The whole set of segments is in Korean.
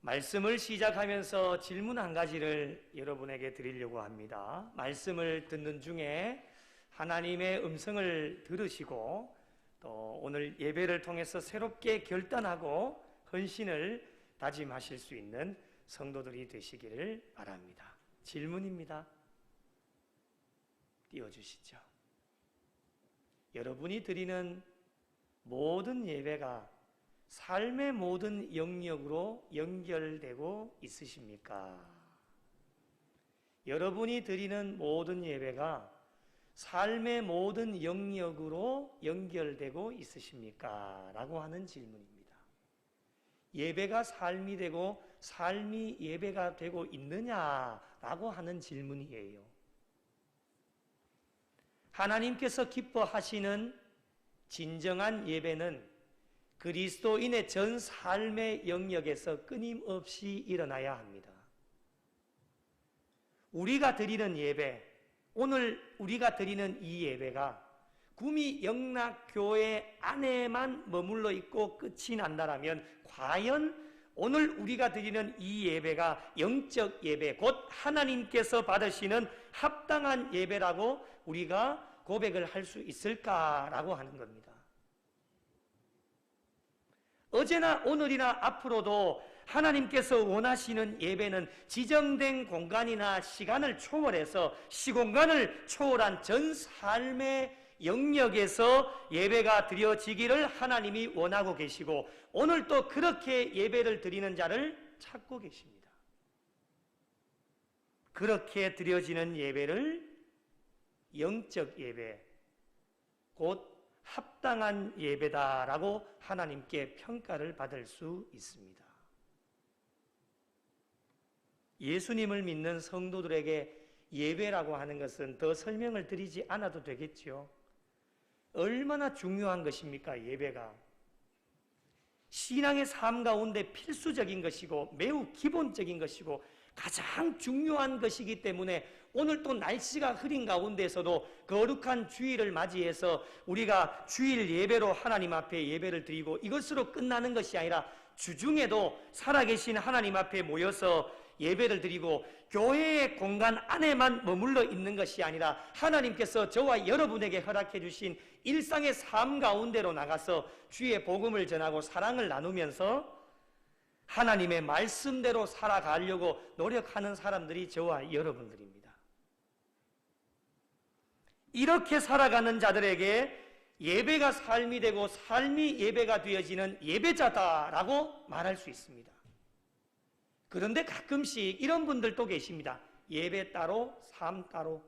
말씀을 시작하면서 질문 한 가지를 여러분에게 드리려고 합니다. 말씀을 듣는 중에 하나님의 음성을 들으시고 또 오늘 예배를 통해서 새롭게 결단하고 헌신을 다짐하실 수 있는 성도들이 되시기를 바랍니다. 질문입니다. 띄워주시죠. 여러분이 드리는 모든 예배가 삶의 모든 영역으로 연결되고 있으십니까? 여러분이 드리는 모든 예배가 삶의 모든 영역으로 연결되고 있으십니까? 라고 하는 질문입니다. 예배가 삶이 되고 삶이 예배가 되고 있느냐라고 하는 질문이에요. 하나님께서 기뻐하시는 진정한 예배는 그리스도인의 전 삶의 영역에서 끊임없이 일어나야 합니다. 우리가 드리는 예배, 오늘 우리가 드리는 이 예배가 구미 영락교회 안에만 머물러 있고 끝이 난다라면 과연 오늘 우리가 드리는 이 예배가 영적 예배, 곧 하나님께서 받으시는 합당한 예배라고 우리가 고백을 할 수 있을까라고 하는 겁니다. 어제나 오늘이나 앞으로도 하나님께서 원하시는 예배는 지정된 공간이나 시간을 초월해서 시공간을 초월한 전 삶의 영역에서 예배가 드려지기를 하나님이 원하고 계시고 오늘도 그렇게 예배를 드리는 자를 찾고 계십니다. 그렇게 드려지는 예배를 영적 예배, 곧 합당한 예배다라고 하나님께 평가를 받을 수 있습니다. 예수님을 믿는 성도들에게 예배라고 하는 것은 더 설명을 드리지 않아도 되겠죠. 얼마나 중요한 것입니까? 예배가 신앙의 삶 가운데 필수적인 것이고 매우 기본적인 것이고 가장 중요한 것이기 때문에 오늘 또 날씨가 흐린 가운데서도 거룩한 주일을 맞이해서 우리가 주일 예배로 하나님 앞에 예배를 드리고 이것으로 끝나는 것이 아니라 주중에도 살아계신 하나님 앞에 모여서 예배를 드리고 교회의 공간 안에만 머물러 있는 것이 아니라 하나님께서 저와 여러분에게 허락해 주신 일상의 삶 가운데로 나가서 주의 복음을 전하고 사랑을 나누면서 하나님의 말씀대로 살아가려고 노력하는 사람들이 저와 여러분들입니다. 이렇게 살아가는 자들에게 예배가 삶이 되고 삶이 예배가 되어지는 예배자다라고 말할 수 있습니다. 그런데 가끔씩 이런 분들도 계십니다. 예배 따로, 삶 따로.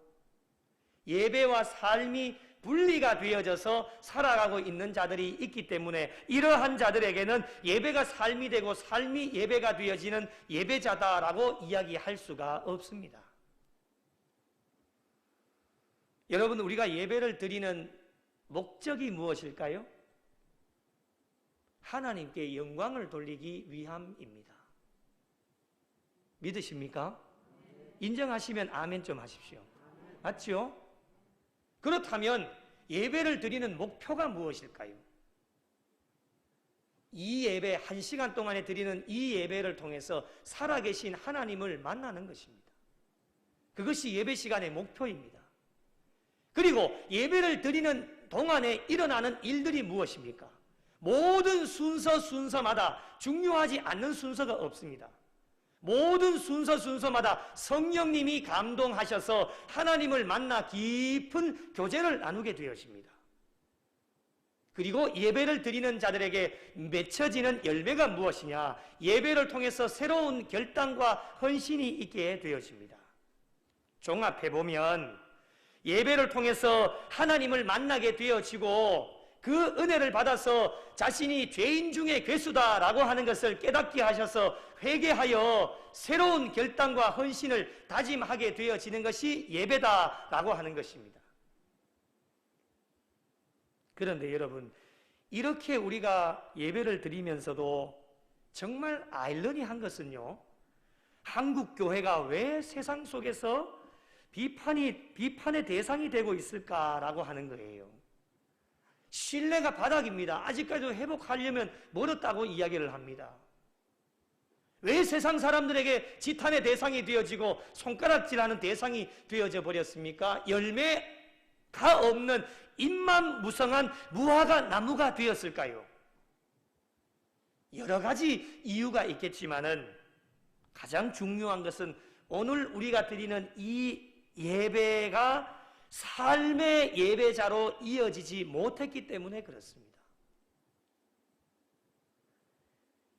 예배와 삶이 분리가 되어져서 살아가고 있는 자들이 있기 때문에 이러한 자들에게는 예배가 삶이 되고 삶이 예배가 되어지는 예배자다라고 이야기할 수가 없습니다. 여러분, 우리가 예배를 드리는 목적이 무엇일까요? 하나님께 영광을 돌리기 위함입니다. 믿으십니까? 인정하시면 아멘 좀 하십시오. 맞죠? 그렇다면 예배를 드리는 목표가 무엇일까요? 이 예배, 1시간 동안에 드리는 이 예배를 통해서 살아계신 하나님을 만나는 것입니다. 그것이 예배 시간의 목표입니다. 그리고 예배를 드리는 동안에 일어나는 일들이 무엇입니까? 모든 순서마다 중요하지 않는 순서가 없습니다. 모든 순서마다 성령님이 감동하셔서 하나님을 만나 깊은 교제를 나누게 되어집니다. 그리고 예배를 드리는 자들에게 맺혀지는 열매가 무엇이냐? 예배를 통해서 새로운 결단과 헌신이 있게 되어집니다. 종합해보면 예배를 통해서 하나님을 만나게 되어지고 그 은혜를 받아서 자신이 죄인 중에 괴수다라고 하는 것을 깨닫게 하셔서 회개하여 새로운 결단과 헌신을 다짐하게 되어지는 것이 예배다라고 하는 것입니다. 그런데 여러분, 이렇게 우리가 예배를 드리면서도 정말 아이러니한 것은요, 한국 교회가 왜 세상 속에서 비판의 대상이 되고 있을까라고 하는 거예요. 신뢰가 바닥입니다. 아직까지도 회복하려면 멀었다고 이야기를 합니다. 왜 세상 사람들에게 지탄의 대상이 되어지고 손가락질하는 대상이 되어져 버렸습니까? 열매가 없는 잎만 무성한 무화과 나무가 되었을까요? 여러 가지 이유가 있겠지만은 가장 중요한 것은 오늘 우리가 드리는 이 예배가 삶의 예배자로 이어지지 못했기 때문에 그렇습니다.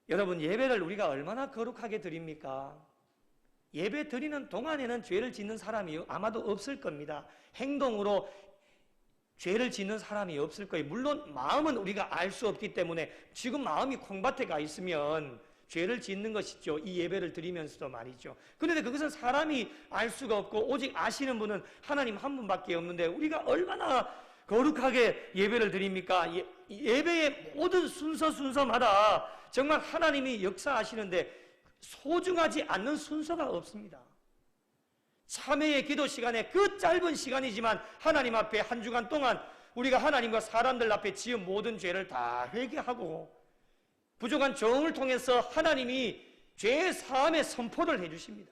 여러분, 예배를 우리가 얼마나 거룩하게 드립니까? 예배 드리는 동안에는 죄를 짓는 사람이 아마도 없을 겁니다. 행동으로 죄를 짓는 사람이 없을 거예요. 물론 마음은 우리가 알 수 없기 때문에 지금 마음이 콩밭에 가 있으면 죄를 짓는 것이죠. 이 예배를 드리면서도 말이죠. 그런데 그것은 사람이 알 수가 없고 오직 아시는 분은 하나님 한 분밖에 없는데 우리가 얼마나 거룩하게 예배를 드립니까? 예배의 모든 순서마다 정말 하나님이 역사하시는데 소중하지 않는 순서가 없습니다. 참회의 기도 시간에 그 짧은 시간이지만 하나님 앞에 한 주간 동안 우리가 하나님과 사람들 앞에 지은 모든 죄를 다 회개하고 부족한 정을 통해서 하나님이 죄의 사함의 선포를 해주십니다.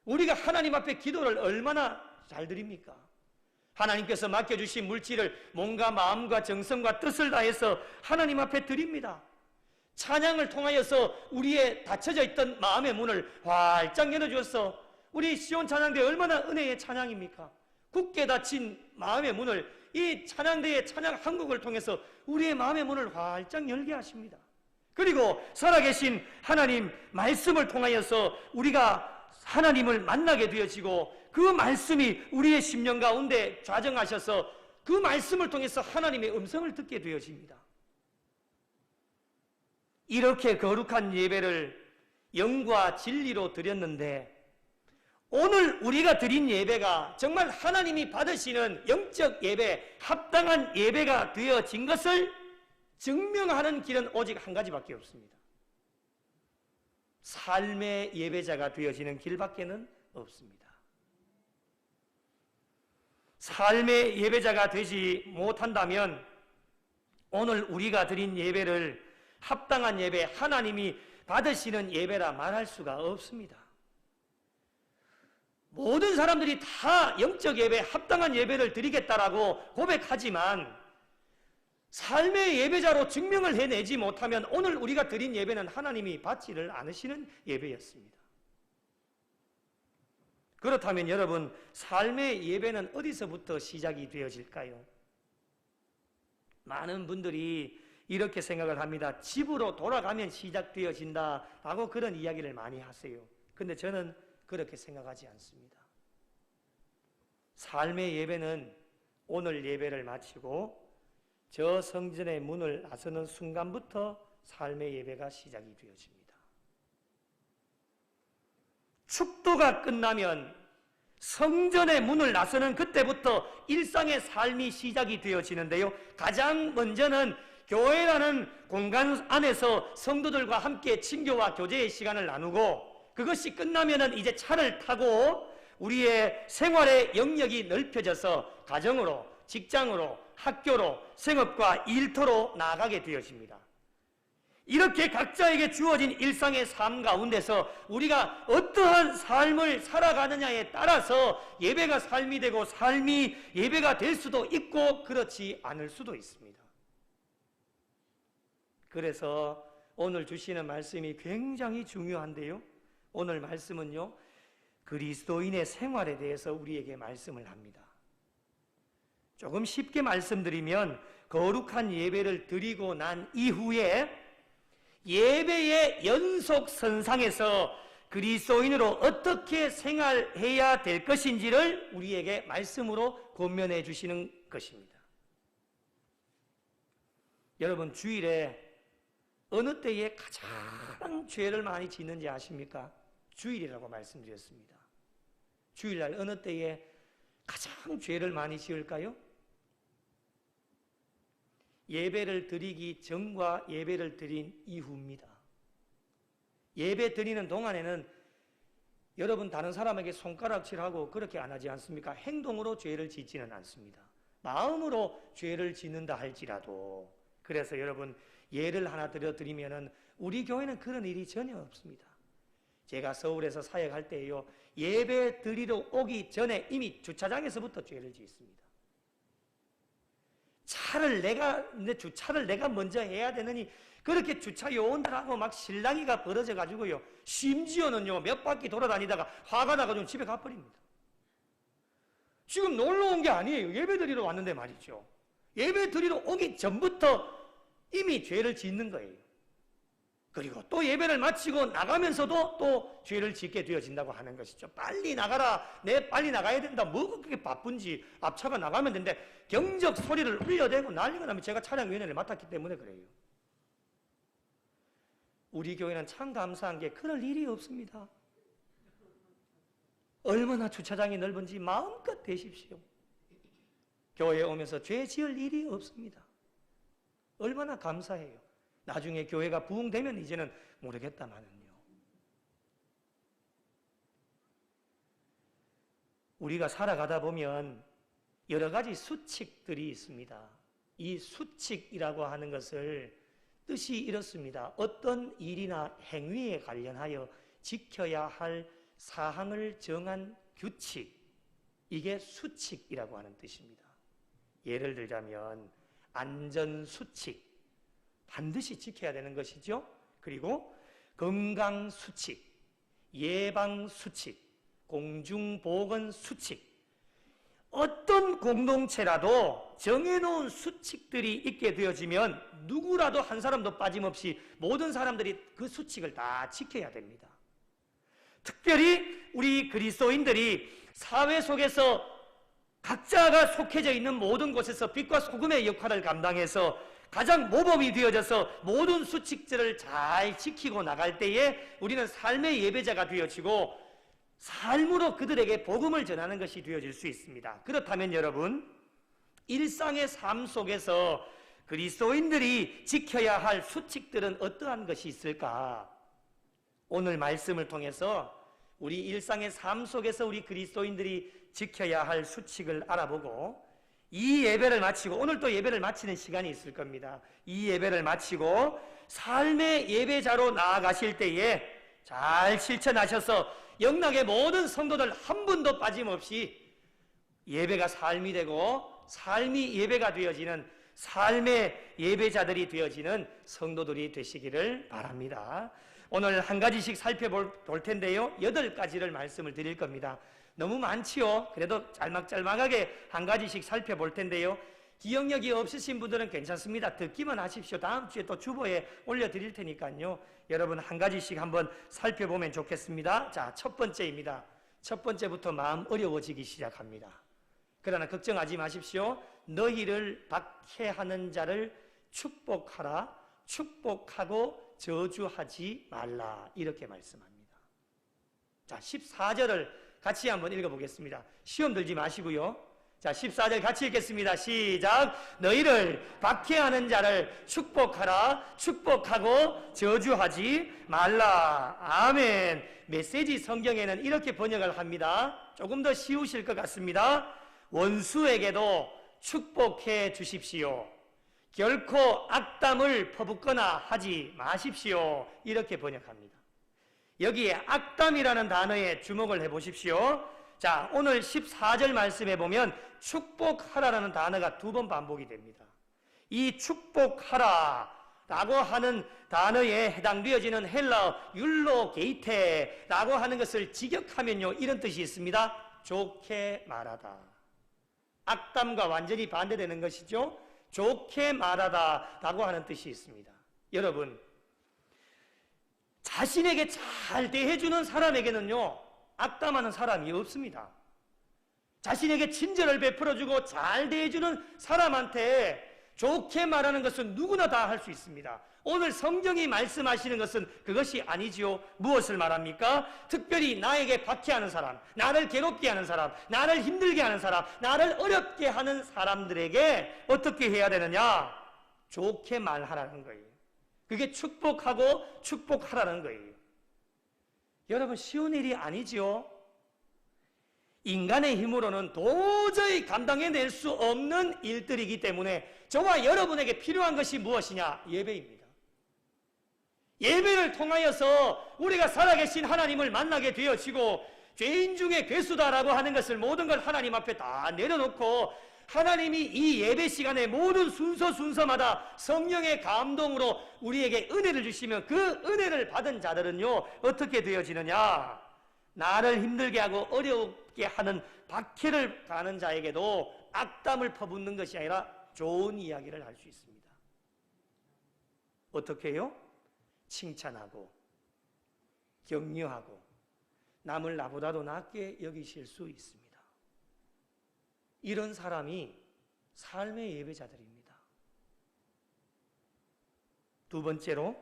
우리가 하나님 앞에 기도를 얼마나 잘 드립니까? 하나님께서 맡겨주신 물질을 몸과 마음과 정성과 뜻을 다해서 하나님 앞에 드립니다. 찬양을 통하여서 우리의 닫혀져 있던 마음의 문을 활짝 열어주어서 우리 시온 찬양대 얼마나 은혜의 찬양입니까? 굳게 닫힌 마음의 문을 이 찬양대의 찬양 한국을 통해서 우리의 마음의 문을 활짝 열게 하십니다. 그리고 살아계신 하나님 말씀을 통하여서 우리가 하나님을 만나게 되어지고 그 말씀이 우리의 심령 가운데 좌정하셔서 그 말씀을 통해서 하나님의 음성을 듣게 되어집니다. 이렇게 거룩한 예배를 영과 진리로 드렸는데 오늘 우리가 드린 예배가 정말 하나님이 받으시는 영적 예배, 합당한 예배가 되어진 것을 증명하는 길은 오직 한 가지밖에 없습니다. 삶의 예배자가 되어지는 길밖에는 없습니다. 삶의 예배자가 되지 못한다면 오늘 우리가 드린 예배를 합당한 예배, 하나님이 받으시는 예배라 말할 수가 없습니다. 모든 사람들이 다 영적 예배, 합당한 예배를 드리겠다라고 고백하지만 삶의 예배자로 증명을 해내지 못하면 오늘 우리가 드린 예배는 하나님이 받지를 않으시는 예배였습니다. 그렇다면 여러분, 삶의 예배는 어디서부터 시작이 되어질까요? 많은 분들이 이렇게 생각을 합니다. 집으로 돌아가면 시작되어진다라고 그런 이야기를 많이 하세요. 그런데 저는 그렇게 생각하지 않습니다. 삶의 예배는 오늘 예배를 마치고 저 성전의 문을 나서는 순간부터 삶의 예배가 시작이 되어집니다. 축도가 끝나면 성전의 문을 나서는 그때부터 일상의 삶이 시작이 되어지는데요. 가장 먼저는 교회라는 공간 안에서 성도들과 함께 친교와 교제의 시간을 나누고 그것이 끝나면은 이제 차를 타고 우리의 생활의 영역이 넓혀져서 가정으로, 직장으로, 학교로, 생업과 일터로 나아가게 되어집니다. 이렇게 각자에게 주어진 일상의 삶 가운데서 우리가 어떠한 삶을 살아가느냐에 따라서 예배가 삶이 되고 삶이 예배가 될 수도 있고 그렇지 않을 수도 있습니다. 그래서 오늘 주시는 말씀이 굉장히 중요한데요. 오늘 말씀은요, 그리스도인의 생활에 대해서 우리에게 말씀을 합니다. 조금 쉽게 말씀드리면 거룩한 예배를 드리고 난 이후에 예배의 연속선상에서 그리스도인으로 어떻게 생활해야 될 것인지를 우리에게 말씀으로 권면해 주시는 것입니다. 여러분, 주일에 어느 때에 가장 죄를 많이 짓는지 아십니까? 주일이라고 말씀드렸습니다. 주일날 어느 때에 가장 죄를 많이 지을까요? 예배를 드리기 전과 예배를 드린 이후입니다. 예배 드리는 동안에는 여러분 다른 사람에게 손가락질하고 그렇게 안 하지 않습니까? 행동으로 죄를 짓지는 않습니다. 마음으로 죄를 짓는다 할지라도. 그래서 여러분, 예를 하나 들어드리면은 우리 교회는 그런 일이 전혀 없습니다. 제가 서울에서 사역할 때요, 예배 드리러 오기 전에 이미 주차장에서부터 죄를 짓습니다. 내 주차를 내가 먼저 해야 되느니 그렇게 주차 요원들하고 막 실랑이가 벌어져 가지고요, 심지어는요 몇 바퀴 돌아다니다가 화가 나가지고 집에 가버립니다. 지금 놀러 온 게 아니에요. 예배 드리러 왔는데 말이죠. 예배 드리러 오기 전부터 이미 죄를 짓는 거예요. 그리고 또 예배를 마치고 나가면서도 또 죄를 짓게 되어진다고 하는 것이죠. 빨리 나가라. 빨리 나가야 된다. 뭐 그렇게 바쁜지 앞차가 나가면 되는데 경적 소리를 울려대고 난리가 나면 제가 차량위원회를 맡았기 때문에 그래요. 우리 교회는 참 감사한 게 그럴 일이 없습니다. 얼마나 주차장이 넓은지 마음껏 되십시오. 교회에 오면서 죄 지을 일이 없습니다. 얼마나 감사해요. 나중에 교회가 부흥되면 이제는 모르겠다마는요. 우리가 살아가다 보면 여러 가지 수칙들이 있습니다. 이 수칙이라고 하는 것을 뜻이 이렇습니다. 어떤 일이나 행위에 관련하여 지켜야 할 사항을 정한 규칙, 이게 수칙이라고 하는 뜻입니다. 예를 들자면 안전수칙, 반드시 지켜야 되는 것이죠. 그리고 건강수칙, 예방수칙, 공중보건수칙, 어떤 공동체라도 정해놓은 수칙들이 있게 되어지면 누구라도 한 사람도 빠짐없이 모든 사람들이 그 수칙을 다 지켜야 됩니다. 특별히 우리 그리스도인들이 사회 속에서 각자가 속해져 있는 모든 곳에서 빛과 소금의 역할을 감당해서 가장 모범이 되어져서 모든 수칙들을 잘 지키고 나갈 때에 우리는 삶의 예배자가 되어지고 삶으로 그들에게 복음을 전하는 것이 되어질 수 있습니다. 그렇다면 여러분, 일상의 삶 속에서 그리스도인들이 지켜야 할 수칙들은 어떠한 것이 있을까? 오늘 말씀을 통해서 우리 일상의 삶 속에서 우리 그리스도인들이 지켜야 할 수칙을 알아보고, 이 예배를 마치고, 오늘 또 예배를 마치는 시간이 있을 겁니다. 이 예배를 마치고 삶의 예배자로 나아가실 때에 잘 실천하셔서 영락의 모든 성도들 한 분도 빠짐없이 예배가 삶이 되고 삶이 예배가 되어지는 삶의 예배자들이 되어지는 성도들이 되시기를 바랍니다. 오늘 한 가지씩 살펴볼 텐데요, 8가지를 말씀을 드릴 겁니다. 너무 많지요? 그래도 짤막짤막하게 한 가지씩 살펴볼 텐데요, 기억력이 없으신 분들은 괜찮습니다. 듣기만 하십시오. 다음 주에 또 주보에 올려드릴 테니까요, 여러분 한 가지씩 한번 살펴보면 좋겠습니다. 자, 첫 번째입니다. 첫 번째부터 마음 어려워지기 시작합니다. 그러나 걱정하지 마십시오. 너희를 박해하는 자를 축복하라. 축복하고 저주하지 말라. 이렇게 말씀합니다. 자, 14절을 같이 한번 읽어보겠습니다. 시험 들지 마시고요. 자, 14절 같이 읽겠습니다. 시작. 너희를 박해하는 자를 축복하라. 축복하고 저주하지 말라. 아멘. 메시지 성경에는 이렇게 번역을 합니다. 조금 더 쉬우실 것 같습니다. 원수에게도 축복해 주십시오. 결코 악담을 퍼붓거나 하지 마십시오. 이렇게 번역합니다. 여기에 악담이라는 단어에 주목을 해보십시오. 자, 오늘 14절 말씀에 보면 축복하라라는 단어가 2번 반복이 됩니다. 이 축복하라라고 하는 단어에 해당되어지는 헬라어 율로게이테라고 하는 것을 직역하면요, 이런 뜻이 있습니다. 좋게 말하다. 악담과 완전히 반대되는 것이죠. 좋게 말하다라고 하는 뜻이 있습니다. 여러분, 자신에게 잘 대해주는 사람에게는요, 악담하는 사람이 없습니다. 자신에게 친절을 베풀어주고 잘 대해주는 사람한테 좋게 말하는 것은 누구나 다 할 수 있습니다. 오늘 성경이 말씀하시는 것은 그것이 아니지요. 무엇을 말합니까? 특별히 나에게 박해하는 사람, 나를 괴롭게 하는 사람, 나를 힘들게 하는 사람, 나를 어렵게 하는 사람들에게 어떻게 해야 되느냐? 좋게 말하라는 거예요. 그게 축복하고 축복하라는 거예요. 여러분, 쉬운 일이 아니지요. 인간의 힘으로는 도저히 감당해낼 수 없는 일들이기 때문에 저와 여러분에게 필요한 것이 무엇이냐? 예배입니다. 예배를 통하여서 우리가 살아계신 하나님을 만나게 되어지고 죄인 중에 괴수다라고 하는 것을 모든 걸 하나님 앞에 다 내려놓고 하나님이 이 예배 시간에 모든 순서마다 성령의 감동으로 우리에게 은혜를 주시면 그 은혜를 받은 자들은요 어떻게 되어지느냐? 나를 힘들게 하고 어렵게 하는 박해를 가는 자에게도 악담을 퍼붓는 것이 아니라 좋은 이야기를 할 수 있습니다. 어떻게 해요? 칭찬하고 격려하고 남을 나보다도 낫게 여기실 수 있습니다. 이런 사람이 삶의 예배자들입니다. 두 번째로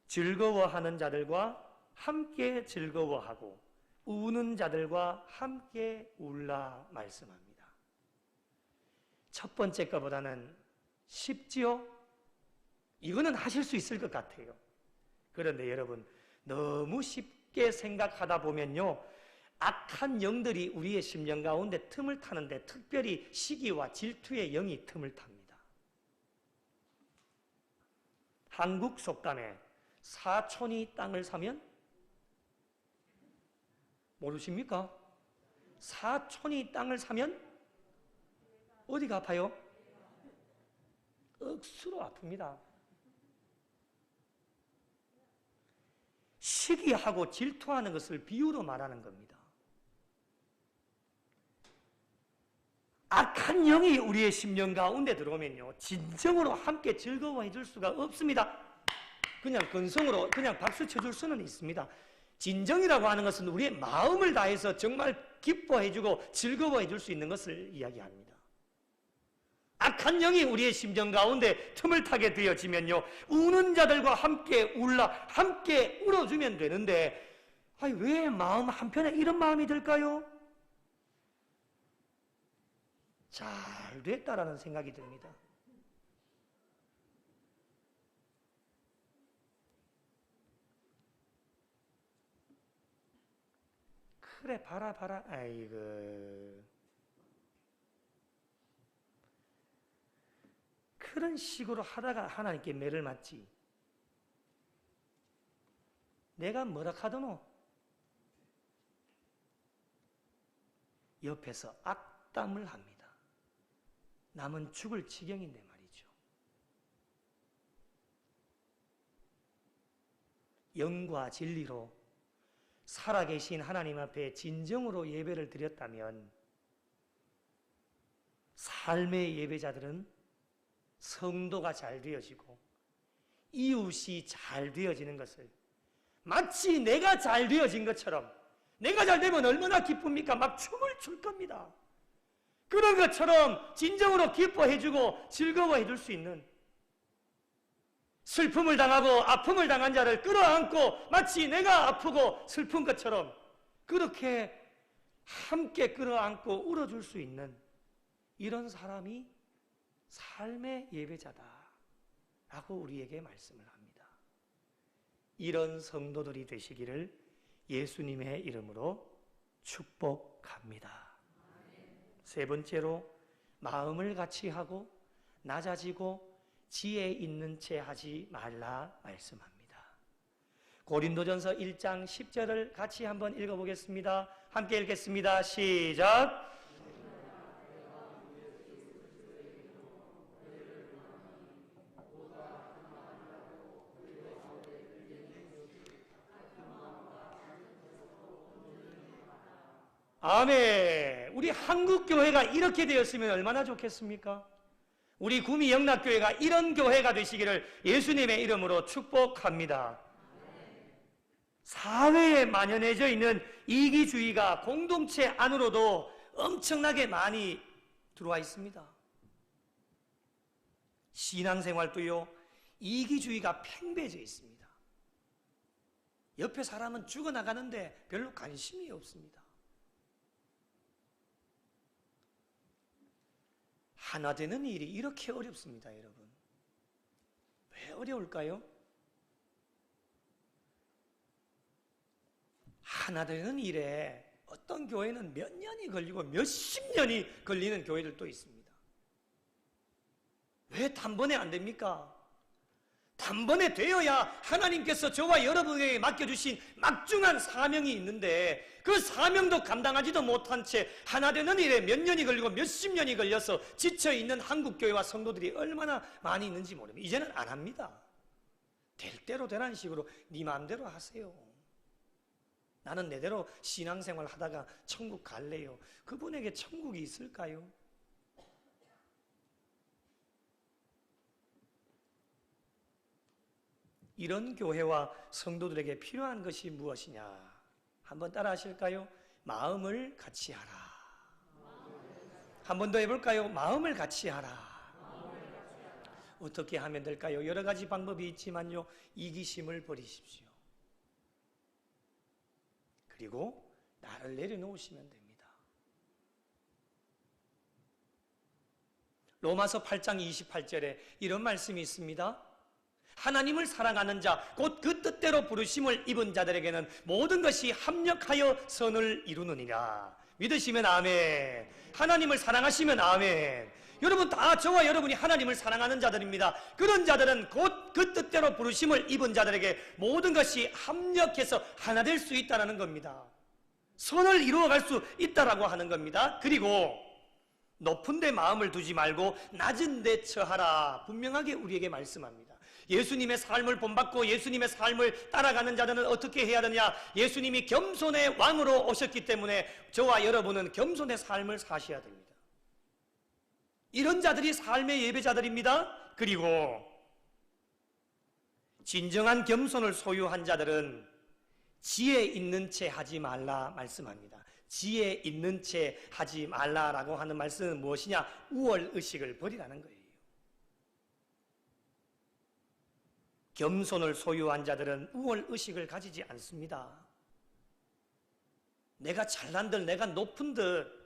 즐거워하는 자들과 함께 즐거워하고 우는 자들과 함께 울라 말씀합니다. 첫 번째 것보다는 쉽지요? 이거는 하실 수 있을 것 같아요. 그런데 여러분 너무 쉽게 생각하다 보면요 악한 영들이 우리의 심령 가운데 틈을 타는데 특별히 시기와 질투의 영이 틈을 탑니다. 한국 속담에 사촌이 땅을 사면 모르십니까? 사촌이 땅을 사면 어디가 아파요? 억수로 아픕니다. 시기하고 질투하는 것을 비유로 말하는 겁니다. 악한 영이 우리의 심령 가운데 들어오면요 진정으로 함께 즐거워해 줄 수가 없습니다. 그냥 건성으로 그냥 박수 쳐줄 수는 있습니다. 진정이라고 하는 것은 우리의 마음을 다해서 정말 기뻐해 주고 즐거워해 줄 수 있는 것을 이야기합니다. 악한 영이 우리의 심정 가운데 틈을 타게 되어지면요 우는 자들과 함께 울라 함께 울어주면 되는데 아니, 왜 마음 한편에 이런 마음이 들까요? 잘 됐다라는 생각이 듭니다. 그래 봐라 아이고 그런 식으로 하다가 하나님께 매를 맞지. 내가 뭐라 하더노? 옆에서 악담을 합니다. 남은 죽을 지경인데 말이죠. 영과 진리로 살아계신 하나님 앞에 진정으로 예배를 드렸다면 삶의 예배자들은 성도가 잘 되어지고 이웃이 잘 되어지는 것을 마치 내가 잘 되어진 것처럼 내가 잘 되면 얼마나 기쁩니까? 막 춤을 출 겁니다. 그런 것처럼 진정으로 기뻐해주고 즐거워해줄 수 있는 슬픔을 당하고 아픔을 당한 자를 끌어안고 마치 내가 아프고 슬픈 것처럼 그렇게 함께 끌어안고 울어줄 수 있는 이런 사람이 삶의 예배자다라고 우리에게 말씀을 합니다. 이런 성도들이 되시기를 예수님의 이름으로 축복합니다. 세 번째로 마음을 같이 하고 낮아지고 지혜 있는 채 하지 말라 말씀합니다. 고린도전서 1장 10절을 같이 한번 읽어보겠습니다. 함께 읽겠습니다. 시작. 아멘. 우리 한국교회가 이렇게 되었으면 얼마나 좋겠습니까? 우리 구미 영락교회가 이런 교회가 되시기를 예수님의 이름으로 축복합니다. 사회에 만연해져 있는 이기주의가 공동체 안으로도 엄청나게 많이 들어와 있습니다. 신앙생활도요, 이기주의가 팽배해져 있습니다. 옆에 사람은 죽어나가는데 별로 관심이 없습니다. 하나 되는 일이 이렇게 어렵습니다, 여러분. 왜 어려울까요? 하나 되는 일에 어떤 교회는 몇 년이 걸리고 몇십 년이 걸리는 교회들도 있습니다. 왜 단번에 안 됩니까? 단번에 되어야 하나님께서 저와 여러분에게 맡겨주신 막중한 사명이 있는데 그 사명도 감당하지도 못한 채 하나 되는 일에 몇 년이 걸리고 몇십 년이 걸려서 지쳐있는 한국교회와 성도들이 얼마나 많이 있는지 모릅니다. 이제는 안 합니다. 될 대로 되라는 식으로 네 마음대로 하세요. 나는 내대로 신앙생활 하다가 천국 갈래요. 그분에게 천국이 있을까요? 이런 교회와 성도들에게 필요한 것이 무엇이냐? 한번 따라 하실까요? 마음을 같이 하라. 한 번 더 해볼까요? 마음을 같이 하라. 어떻게 하면 될까요? 여러 가지 방법이 있지만요, 이기심을 버리십시오. 그리고 나를 내려놓으시면 됩니다. 로마서 8장 28절에 이런 말씀이 있습니다. 하나님을 사랑하는 자, 곧 그 뜻대로 부르심을 입은 자들에게는 모든 것이 합력하여 선을 이루느니라. 믿으시면 아멘. 하나님을 사랑하시면 아멘. 여러분 다 저와 여러분이 하나님을 사랑하는 자들입니다. 그런 자들은 곧 그 뜻대로 부르심을 입은 자들에게 모든 것이 합력해서 하나 될 수 있다는 겁니다. 선을 이루어갈 수 있다라고 하는 겁니다. 그리고 높은 데 마음을 두지 말고 낮은 데 처하라. 분명하게 우리에게 말씀합니다. 예수님의 삶을 본받고 예수님의 삶을 따라가는 자들은 어떻게 해야 되냐? 예수님이 겸손의 왕으로 오셨기 때문에 저와 여러분은 겸손의 삶을 사셔야 됩니다. 이런 자들이 삶의 예배자들입니다. 그리고 진정한 겸손을 소유한 자들은 지혜 있는 채 하지 말라 말씀합니다. 지혜 있는 채 하지 말라라고 하는 말씀은 무엇이냐? 우월의식을 버리라는 거예요. 겸손을 소유한 자들은 우월의식을 가지지 않습니다. 내가 잘난 듯 내가 높은 듯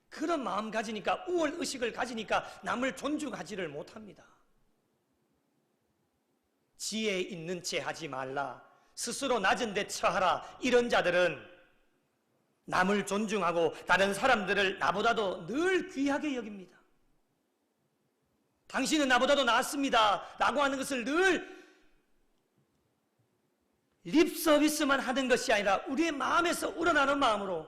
그런 마음 가지니까 우월의식을 가지니까 남을 존중하지를 못합니다. 지혜 있는 채 하지 말라. 스스로 낮은 데 처하라. 이런 자들은 남을 존중하고 다른 사람들을 나보다도 늘 귀하게 여깁니다. 당신은 나보다도 낫습니다 라고 하는 것을 늘 립 서비스만 하는 것이 아니라 우리의 마음에서 우러나는 마음으로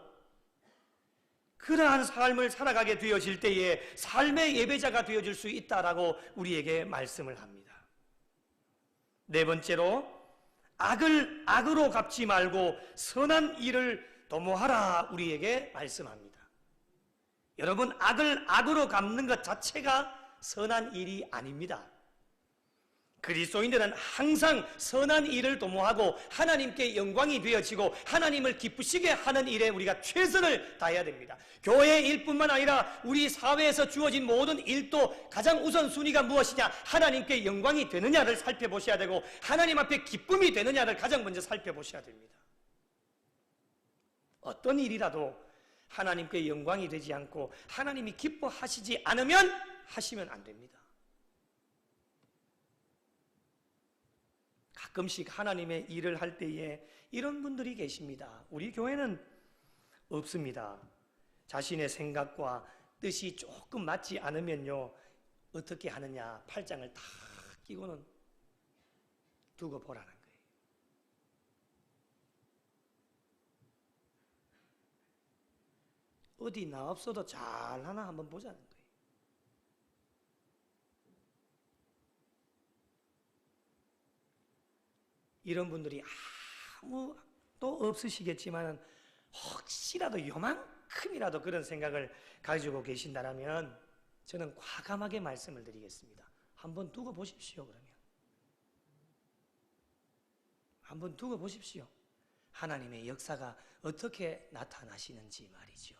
그러한 삶을 살아가게 되어질 때에 삶의 예배자가 되어질 수 있다라고 우리에게 말씀을 합니다. 네 번째로 악을 악으로 갚지 말고 선한 일을 도모하라 우리에게 말씀합니다. 여러분 악을 악으로 갚는 것 자체가 선한 일이 아닙니다. 그리스도인들은 항상 선한 일을 도모하고 하나님께 영광이 되어지고 하나님을 기쁘시게 하는 일에 우리가 최선을 다해야 됩니다. 교회 일뿐만 아니라 우리 사회에서 주어진 모든 일도 가장 우선순위가 무엇이냐? 하나님께 영광이 되느냐를 살펴보셔야 되고 하나님 앞에 기쁨이 되느냐를 가장 먼저 살펴보셔야 됩니다. 어떤 일이라도 하나님께 영광이 되지 않고 하나님이 기뻐하시지 않으면 하시면 안 됩니다. 가끔씩 하나님의 일을 할 때에 이런 분들이 계십니다. 우리 교회는 없습니다. 자신의 생각과 뜻이 조금 맞지 않으면요 어떻게 하느냐? 팔짱을 다 끼고는 두고 보라는 거예요. 어디 나 없어도 잘하나 한번 보자는 거예요. 이런 분들이 아무도 없으시겠지만 혹시라도 요만큼이라도 그런 생각을 가지고 계신다면 저는 과감하게 말씀을 드리겠습니다. 한번 두고 보십시오. 그러면 한번 두고 보십시오. 하나님의 역사가 어떻게 나타나시는지 말이죠.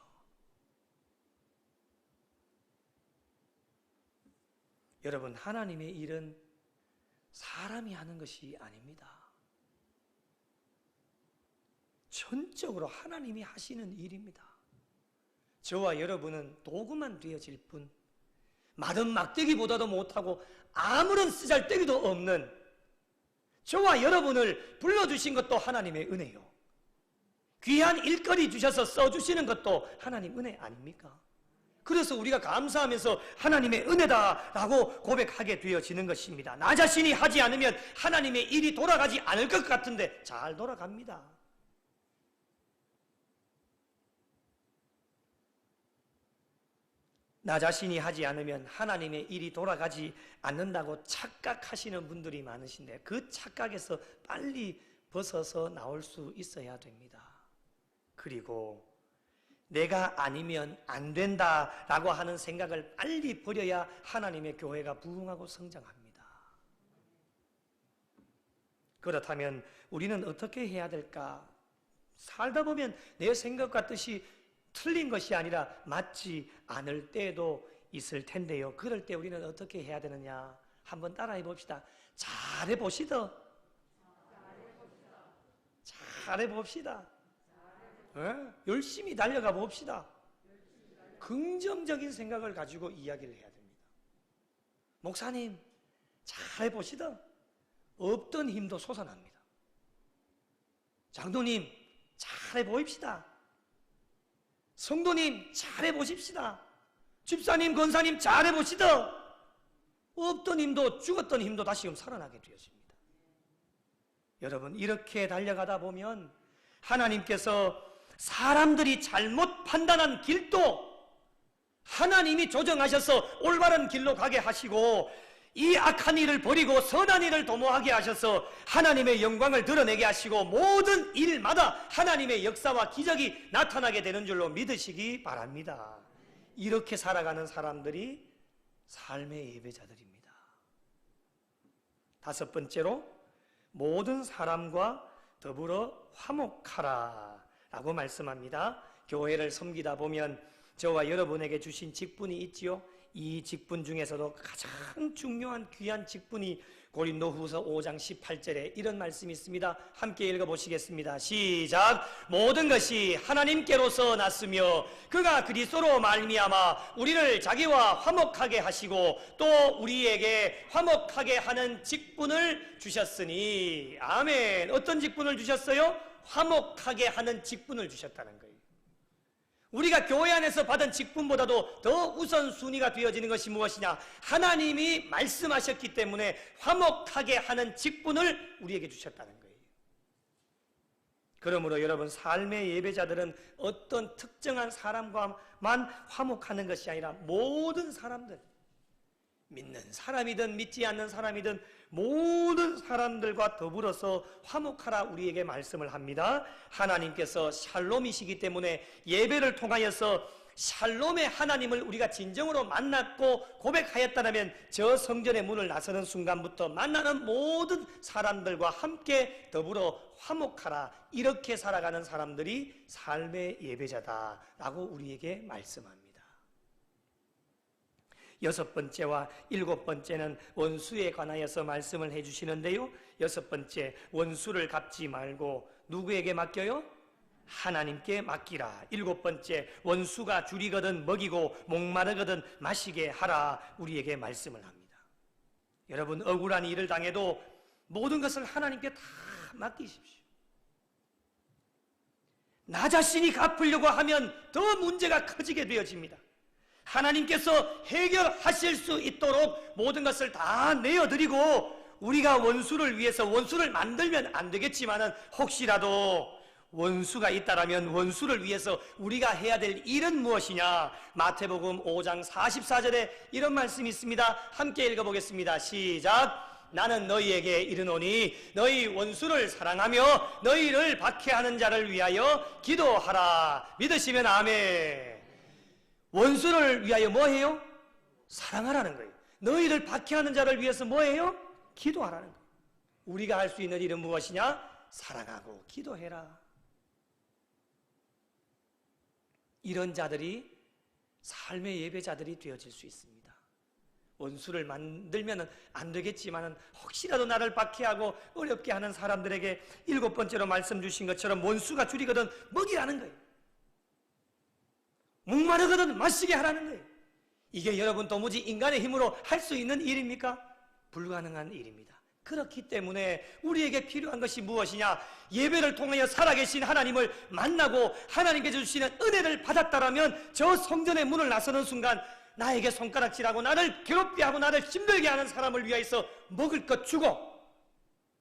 여러분 하나님의 일은 사람이 하는 것이 아닙니다. 전적으로 하나님이 하시는 일입니다. 저와 여러분은 도구만 되어질 뿐 마른 막대기보다도 못하고 아무런 쓰잘데기도 없는 저와 여러분을 불러주신 것도 하나님의 은혜요. 귀한 일거리 주셔서 써주시는 것도 하나님 은혜 아닙니까? 그래서 우리가 감사하면서 하나님의 은혜다라고 고백하게 되어지는 것입니다. 나 자신이 하지 않으면 하나님의 일이 돌아가지 않을 것 같은데 잘 돌아갑니다. 나 자신이 하지 않으면 하나님의 일이 돌아가지 않는다고 착각하시는 분들이 많으신데 그 착각에서 빨리 벗어서 나올 수 있어야 됩니다. 그리고 내가 아니면 안 된다라고 하는 생각을 빨리 버려야 하나님의 교회가 부흥하고 성장합니다. 그렇다면 우리는 어떻게 해야 될까? 살다 보면 내 생각과 뜻이 틀린 것이 아니라 맞지 않을 때도 있을 텐데요. 그럴 때 우리는 어떻게 해야 되느냐? 한번 따라해 봅시다. 잘해 봅시다. 잘해 봅시다. 열심히 달려가 봅시다. 긍정적인 생각을 가지고 이야기를 해야 됩니다. 목사님, 잘해 봅시다. 없던 힘도 솟아납니다. 장로님, 잘해 보입시다. 성도님, 잘해 보십시다. 집사님, 권사님, 잘해 보시다. 없던 힘도 죽었던 힘도 다시금 살아나게 되어집니다. 여러분, 이렇게 달려가다 보면 하나님께서 사람들이 잘못 판단한 길도 하나님이 조정하셔서 올바른 길로 가게 하시고 이 악한 일을 버리고 선한 일을 도모하게 하셔서 하나님의 영광을 드러내게 하시고 모든 일마다 하나님의 역사와 기적이 나타나게 되는 줄로 믿으시기 바랍니다. 이렇게 살아가는 사람들이 삶의 예배자들입니다. 다섯 번째로 모든 사람과 더불어 화목하라 라고 말씀합니다. 교회를 섬기다 보면 저와 여러분에게 주신 직분이 있지요. 이 직분 중에서도 가장 중요한 귀한 직분이 고린도후서 5장 18절에 이런 말씀이 있습니다. 함께 읽어보시겠습니다. 시작. 모든 것이 하나님께로서 났으며 그가 그리스도로 말미암아 우리를 자기와 화목하게 하시고 또 우리에게 화목하게 하는 직분을 주셨으니 아멘. 어떤 직분을 주셨어요? 화목하게 하는 직분을 주셨다는 거예요. 우리가 교회 안에서 받은 직분보다도 더 우선순위가 되어지는 것이 무엇이냐? 하나님이 말씀하셨기 때문에 화목하게 하는 직분을 우리에게 주셨다는 거예요. 그러므로 여러분, 삶의 예배자들은 어떤 특정한 사람과만 화목하는 것이 아니라 모든 사람들, 믿는 사람이든 믿지 않는 사람이든 모든 사람들과 더불어서 화목하라 우리에게 말씀을 합니다. 하나님께서 샬롬이시기 때문에 예배를 통하여서 샬롬의 하나님을 우리가 진정으로 만났고 고백하였다면 저 성전의 문을 나서는 순간부터 만나는 모든 사람들과 함께 더불어 화목하라, 이렇게 살아가는 사람들이 삶의 예배자다라고 우리에게 말씀합니다. 여섯 번째와 일곱 번째는 원수에 관하여서 말씀을 해주시는데요. 여섯 번째, 원수를 갚지 말고 누구에게 맡겨요? 하나님께 맡기라. 일곱 번째, 원수가 줄이거든 먹이고 목마르거든 마시게 하라 우리에게 말씀을 합니다. 여러분, 억울한 일을 당해도 모든 것을 하나님께 다 맡기십시오. 나 자신이 갚으려고 하면 더 문제가 커지게 되어집니다. 하나님께서 해결하실 수 있도록 모든 것을 다 내어드리고 우리가 원수를 위해서 원수를 만들면 안 되겠지만은 혹시라도 원수가 있다라면 원수를 위해서 우리가 해야 될 일은 무엇이냐? 마태복음 5장 44절에 이런 말씀이 있습니다. 함께 읽어보겠습니다. 시작. 나는 너희에게 이르노니 너희 원수를 사랑하며 너희를 박해하는 자를 위하여 기도하라. 믿으시면 아멘. 원수를 위하여 뭐해요? 사랑하라는 거예요. 너희를 박해하는 자를 위해서 뭐해요? 기도하라는 거예요. 우리가 할 수 있는 일은 무엇이냐? 사랑하고 기도해라. 이런 자들이 삶의 예배자들이 되어질 수 있습니다. 원수를 만들면 안 되겠지만 혹시라도 나를 박해하고 어렵게 하는 사람들에게 일곱 번째로 말씀 주신 것처럼 원수가 줄이거든 먹이라는 거예요. 목마르거든 마시게 하라는 거예요. 이게 여러분 도무지 인간의 힘으로 할 수 있는 일입니까? 불가능한 일입니다. 그렇기 때문에 우리에게 필요한 것이 무엇이냐? 예배를 통하여 살아계신 하나님을 만나고 하나님께서 주시는 은혜를 받았다라면 저 성전의 문을 나서는 순간 나에게 손가락질하고 나를 괴롭게 하고 나를 힘들게 하는 사람을 위하여서 먹을 것 주고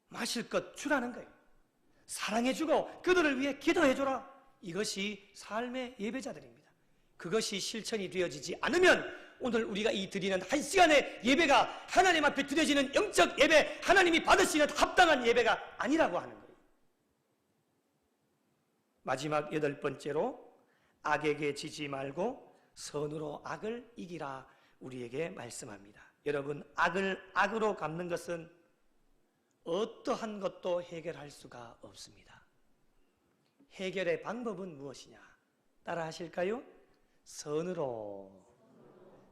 마실 것 주라는 거예요. 사랑해주고 그들을 위해 기도해줘라. 이것이 삶의 예배자들입니다. 그것이 실천이 되어지지 않으면 오늘 우리가 이 드리는 한 시간의 예배가 하나님 앞에 드려지는 영적 예배, 하나님이 받으시는 합당한 예배가 아니라고 하는 거예요. 마지막 8번째로 악에게 지지 말고 선으로 악을 이기라 우리에게 말씀합니다. 여러분, 악을 악으로 갚는 것은 어떠한 것도 해결할 수가 없습니다. 해결의 방법은 무엇이냐? 따라 하실까요? 선으로,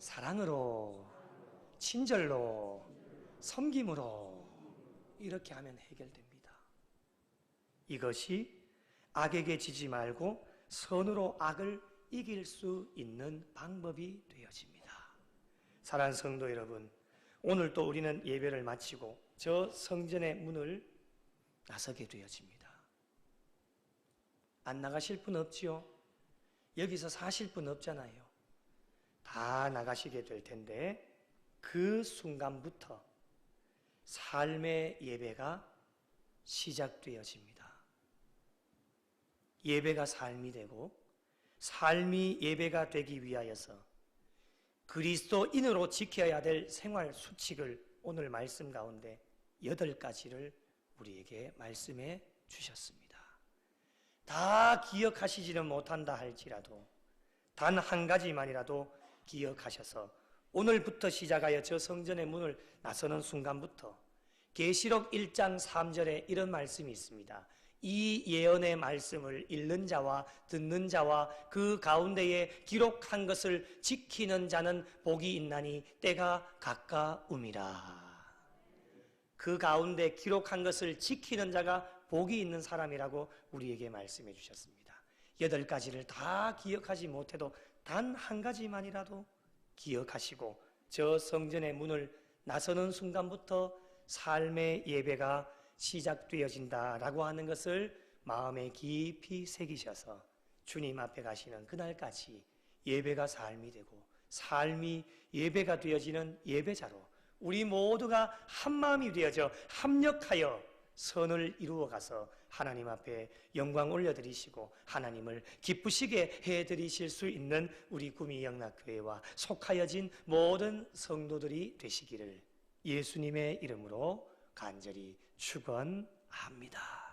사랑으로, 친절로, 섬김으로 이렇게 하면 해결됩니다. 이것이 악에게 지지 말고 선으로 악을 이길 수 있는 방법이 되어집니다. 사랑하는 성도 여러분, 오늘 또 우리는 예배를 마치고 저 성전의 문을 나서게 되어집니다. 안 나가실 분 없지요? 여기서 사실 분 없잖아요. 다 나가시게 될 텐데 그 순간부터 삶의 예배가 시작되어집니다. 예배가 삶이 되고 삶이 예배가 되기 위하여서 그리스도인으로 지켜야 될 생활 수칙을 오늘 말씀 가운데 8가지를 우리에게 말씀해 주셨습니다. 다 기억하시지는 못한다 할지라도 단 한 가지만이라도 기억하셔서 오늘부터 시작하여 저 성전의 문을 나서는 순간부터 계시록 1장 3절에 이런 말씀이 있습니다. 이 예언의 말씀을 읽는 자와 듣는 자와 그 가운데에 기록한 것을 지키는 자는 복이 있나니 때가 가까움이라. 그 가운데 기록한 것을 지키는 자가 복이 있는 사람이라고 우리에게 말씀해 주셨습니다. 8가지를 다 기억하지 못해도 단 한 가지만이라도 기억하시고 저 성전의 문을 나서는 순간부터 삶의 예배가 시작되어진다라고 하는 것을 마음에 깊이 새기셔서 주님 앞에 가시는 그날까지 예배가 삶이 되고 삶이 예배가 되어지는 예배자로 우리 모두가 한마음이 되어져 합력하여 선을 이루어가서 하나님 앞에 영광 올려드리시고 하나님을 기쁘시게 해드리실 수 있는 우리 구미 영락교회와 속하여진 모든 성도들이 되시기를 예수님의 이름으로 간절히 축원합니다.